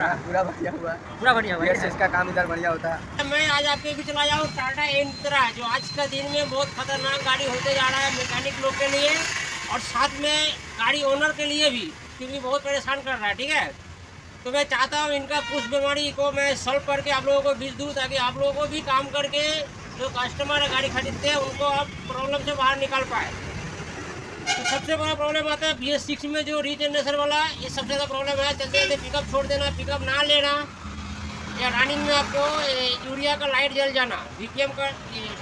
पूरा बढ़िया हुआ। पूरा बढ़िया हुआ यस, इसका काम इधर बढ़िया होता है। मैं आज आपके बीच लाया हूँ टाटा इंट्रा, जो आज का दिन में बहुत खतरनाक गाड़ी होते जा रहा है मैकेनिक लोग के लिए और साथ में गाड़ी ओनर के लिए भी, क्योंकि बहुत परेशान कर रहा है। ठीक है, तो मैं चाहता हूँ इनका कुछ बीमारी को मैं सॉल्व करके आप लोगों को बीच दूँ, ताकि आप लोगों को भी काम करके जो कस्टमर गाड़ी खरीदते हैं उनको आप प्रॉब्लम से बाहर निकाल पाए। तो सबसे बड़ा प्रॉब्लम आता है BS6 में जो रीजनरेशन वाला, ये सबसे ज़्यादा प्रॉब्लम है। चलते चलते पिकअप छोड़ देना, पिकअप ना लेना, या रनिंग में आपको यूरिया का लाइट जल जाना, VPM का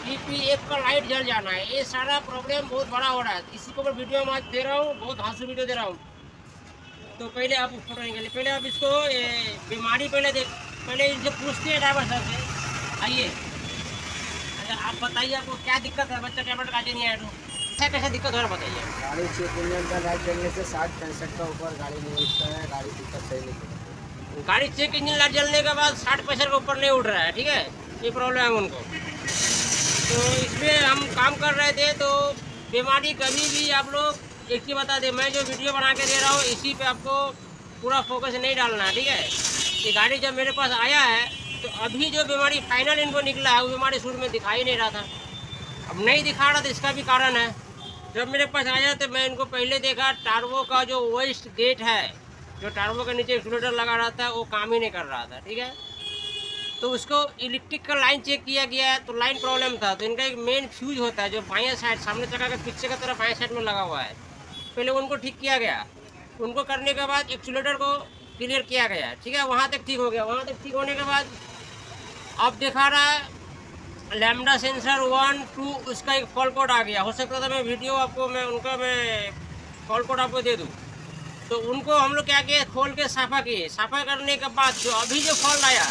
DPF का लाइट जल जाना है। ये सारा प्रॉब्लम बहुत बड़ा हो रहा है। इसी को मैं वीडियो में आज दे रहा हूँ, बहुत हास्य वीडियो दे रहा हूँ। तो पहले आप फोटो निकालिए, पहले आप इसको बीमारी पहले इनसे पूछते हैं ड्राइवर साहब से। आइए, अगर आप बताइए आपको क्या दिक्कत है, बच्चा टेबलेट काटे नहीं आया तो कैसे दिक्कत हो रहा है बताइए। गाड़ी चेक इंजन का लाइट जलने से 60-65 का ऊपर गाड़ी नहीं उठता है। गाड़ी दिक्कत सही नहीं। गाड़ी चेक इंजन लाइट जलने के बाद 60-65 के ऊपर नहीं उठ रहा है। ठीक है, ये प्रॉब्लम है उनको। तो इसमें हम काम कर रहे थे। तो बीमारी कभी भी आप लोग एक ही बता दें, मैं जो वीडियो बना के दे रहा हूँ इसी पे आपको पूरा फोकस नहीं डालना है। ठीक है, ये गाड़ी जब मेरे पास आया है तो अभी जो बीमारी फाइनल इनको निकला है वो बीमारी शुरू में दिखाई नहीं रहा था। अब नहीं दिखा रहा था, इसका भी कारण है। जब मेरे पास आया तो मैं इनको पहले देखा, टार्बो का जो वेस्ट गेट है, जो टार्बो के नीचे एक्सीलरेटर लगा रहा था, वो काम ही नहीं कर रहा था। ठीक है, तो उसको इलेक्ट्रिक का लाइन चेक किया गया है तो लाइन प्रॉब्लम था। तो इनका एक मेन फ्यूज होता है जो बाएं साइड, सामने चक्का के पीछे का तरफ बाएं साइड में लगा हुआ है, पहले उनको ठीक किया गया। उनको करने के बाद एक्सीलरेटर को क्लियर किया गया। ठीक है, वहाँ तक ठीक हो गया। वहाँ तक ठीक होने के बाद अब दिखा रहा है लैम्डा सेंसर 1, 2, उसका एक फॉल्ट कोड आ गया। हो सकता था मैं वीडियो आपको मैं फॉल्ट कोड आपको दे दूं। तो उनको हम लोग क्या किए, खोल के साफ़ा किए। साफ़ा करने के बाद जो अभी जो फॉल्ट आया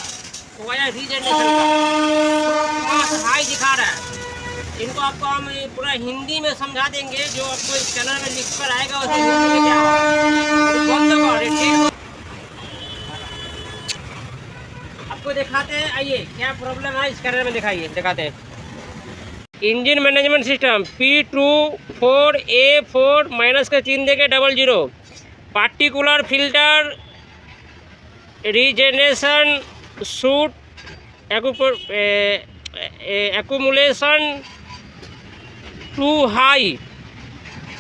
वो आया रीजनरेशन का, हाई दिखा रहा है। इनको आपको हम पूरा हिंदी में समझा देंगे, जो आपको इस चैनल में लिख कर आएगा उसमें हिंदी में क्या होगा। आपको दिखाते हैं, आइए क्या प्रॉब्लम है इस कैरियर में दिखाते हैं। Engine management system P24A4 minus का चिन्ह देके 00, particular filter regeneration soot accumulation too high.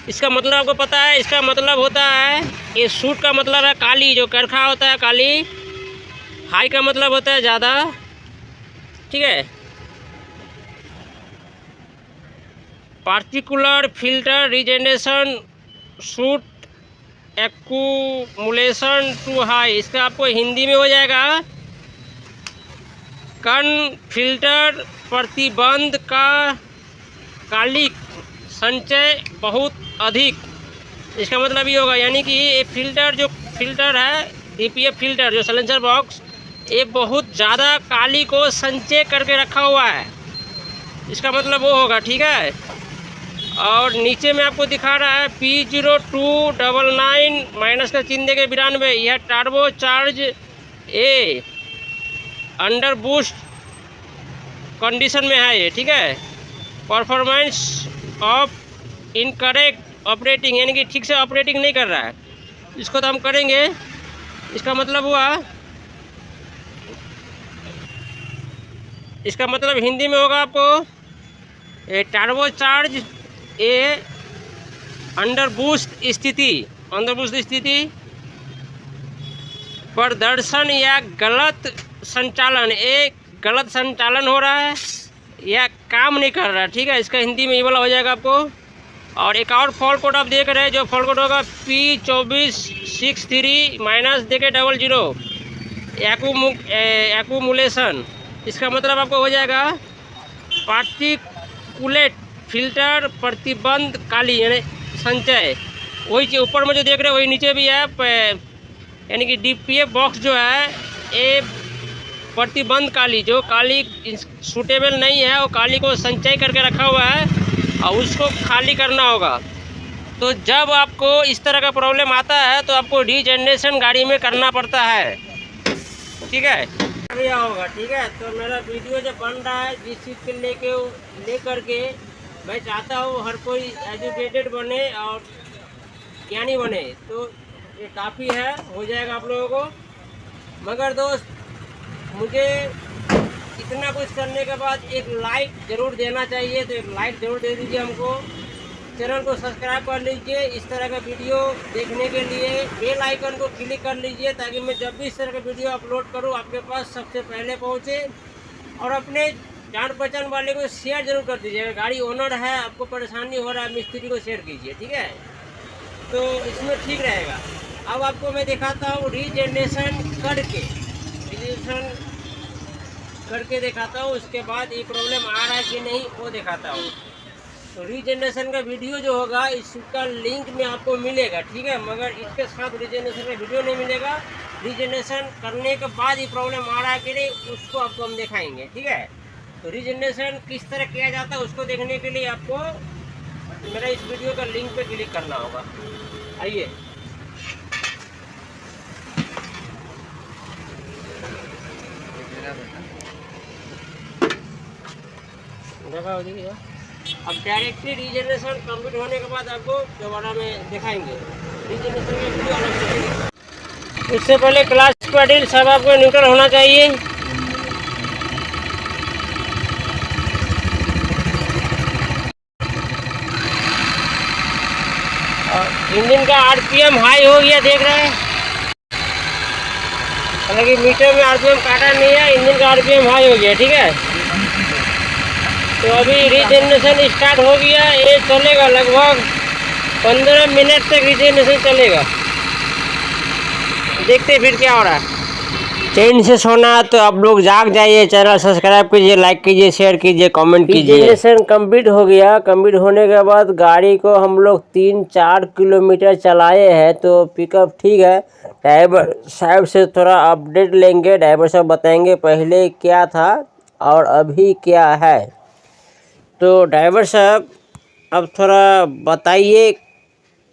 इसका मतलब आपको पता है, इसका मतलब होता है, ये सूट का मतलब है काली, जो करखा होता है काली। हाई का मतलब होता है ज़्यादा। ठीक है, particular filter regeneration soot accumulation too high, इसका आपको हिंदी में हो जाएगा कण फिल्टर प्रतिबंध का कालिक संचय बहुत अधिक। इसका मतलब ये होगा, यानी कि ये फिल्टर है DPF फिल्टर, जो साइलेंसर बॉक्स, ये बहुत ज़्यादा काली को संचय करके रखा हुआ है। इसका मतलब वो होगा। ठीक है, और नीचे में आपको दिखा रहा है P0299 माइनस का चिन्ह देके 92, यह turbo charge A under boost condition में है ये। ठीक है, परफॉर्मेंस ऑफ इनकरेक्ट ऑपरेटिंग, यानी कि ठीक से ऑपरेटिंग नहीं कर रहा है। इसको तो हम करेंगे। इसका मतलब हुआ, इसका मतलब हिंदी में होगा आपको turbo charge A under boost स्थिति प्रदर्शन या गलत संचालन, एक गलत संचालन हो रहा है या काम नहीं कर रहा है। ठीक है, इसका हिंदी में ये वाला हो जाएगा आपको। और एक और फॉल्ट कोड आप देख रहे हैं, जो फॉल्ट कोड होगा P2463 माइनस देके 00 एक्यूमुलेशन। इसका मतलब आपको हो जाएगा पार्टिकुलेट फिल्टर प्रतिबंध काली, यानी संचय। वही ऊपर में जो देख रहे हैं वही नीचे भी है, यानी कि DPF बॉक्स जो है ये प्रतिबंध काली, जो काली सूटेबल नहीं है, वो काली को संचय करके रखा हुआ है और उसको खाली करना होगा। तो जब आपको इस तरह का प्रॉब्लम आता है तो आपको रीजनरेशन गाड़ी में करना पड़ता है। ठीक है, बढ़िया होगा। ठीक है, तो मेरा वीडियो जो बन रहा है जिस चीज़ के लेकर के मैं चाहता हूँ हर कोई एजुकेटेड बने और ज्ञानी बने, तो ये काफ़ी है, हो जाएगा आप लोगों को। मगर दोस्त मुझे इतना कुछ करने के बाद एक लाइक ज़रूर देना चाहिए, तो एक लाइक ज़रूर दे दीजिए हमको। चैनल को सब्सक्राइब कर लीजिए। इस तरह का वीडियो देखने के लिए बेल आइकन को क्लिक कर लीजिए, ताकि मैं जब भी इस तरह का वीडियो अपलोड करूं आपके पास सबसे पहले पहुंचे। और अपने जान पहचान वाले को शेयर जरूर कर दीजिए। गाड़ी ओनर है, आपको परेशानी हो रहा है, मिस्त्री को शेयर कीजिए, ठीक है, तो इसमें ठीक रहेगा। अब आपको मैं दिखाता हूँ रीजनरेशन करके दिखाता हूँ। उसके बाद ये प्रॉब्लम आ रहा है कि नहीं वो दिखाता हूँ। तो रीजनरेशन का वीडियो जो होगा इसका लिंक में आपको मिलेगा, ठीक है, मगर इसके साथ रीजनरेशन का वीडियो नहीं मिलेगा। रीजनरेशन करने के बाद ये प्रॉब्लम आ रहा है कि नहीं उसको आपको हम दिखाएंगे, ठीक है। तो रीजनरेशन किस तरह किया जाता है उसको देखने के लिए आपको मेरा इस वीडियो का लिंक पे क्लिक करना होगा। आइए, अब डायरेक्टली रीजनरेशन कंप्लीट होने के बाद आपको दोबारा में दिखाएंगे। रीजनरेशन में वीडियो अलग से। उससे पहले क्लाच पैडल सब आपको न्यूट्रल होना चाहिए। और इंजन का आरपीएम हाई हो गया, देख रहे हैं। हालांकि मीटर में आरपीएम काटा नहीं है, इंजन का आरपीएम हाई हो गया, ठीक है। तो अभी रीजनरेशन स्टार्ट हो गया। ये चलेगा लगभग 15 मिनट तक रीजनरेशन चलेगा। देखते फिर क्या हो रहा है। चैन से सोना तो आप लोग जाग जाइए। चैनल सब्सक्राइब कीजिए, लाइक कीजिए, शेयर कीजिए, कमेंट कीजिए। रीजनरेशन कंप्लीट हो गया। कंप्लीट होने के बाद गाड़ी को हम लोग 3-4 किलोमीटर चलाए हैं, तो पिकअप ठीक है। ड्राइवर साहब से थोड़ा अपडेट लेंगे। ड्राइवर साहब बताएंगे पहले क्या था और अभी क्या है। तो ड्राइवर साहब अब थोड़ा बताइए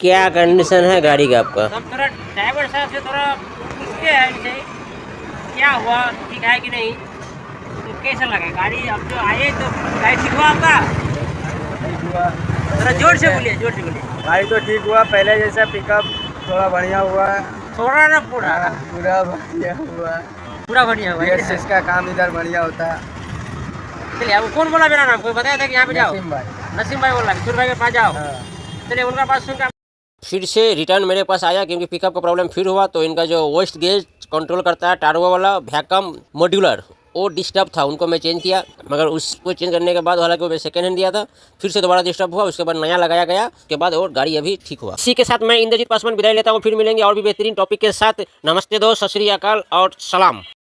क्या कंडीशन है गाड़ी का आपका। अब थोड़ा ड्राइवर साहब से थोड़ा पूछते हैं इनसे क्या हुआ, ठीक है कि नहीं, तो कैसा लगा गाड़ी। अब जो आए तो गाड़ी ठीक हुआ आपका? थोड़ा जोर से बोलिए, जोर से बोलिए। गाड़ी तो ठीक हुआ, पहले जैसा पिकअप थोड़ा बढ़िया हुआ है। थोड़ा ना पूरा बढ़िया हुआ, पूरा बढ़िया हुआ। इसका काम इधर बढ़िया होता है। चलिए, अब कौन बोला मेरा नाम, कोई बताया था कि यहाँ पे जाओ? नसीम भाई बोला, किशोर भाई के पास जाओ। चलिए, उनका बात सुनकर फिर से रिटर्न मेरे पास आया, क्योंकि पिकअप का प्रॉब्लम फिर हुआ। तो इनका जो वेस्ट गेज कंट्रोल करता है टार्बो वाला वैक्यूम मॉड्यूलर, वो डिस्टर्ब था, उनको मैं चेंज किया। मगर उसको चेंज करने के बाद, हालांकि मैं सेकंड हैंड दिया था, फिर से दोबारा डिस्टर्ब हुआ। उसके बाद नया लगाया गया, उसके बाद और गाड़ी अभी ठीक हुआ। इसी के साथ मैं इंद्रजीत पासवान विदाई लेता हूँ। फिर मिलेंगे और भी बेहतरीन टॉपिक के साथ। नमस्ते दोस्त, सत श्री अकाल और सलाम।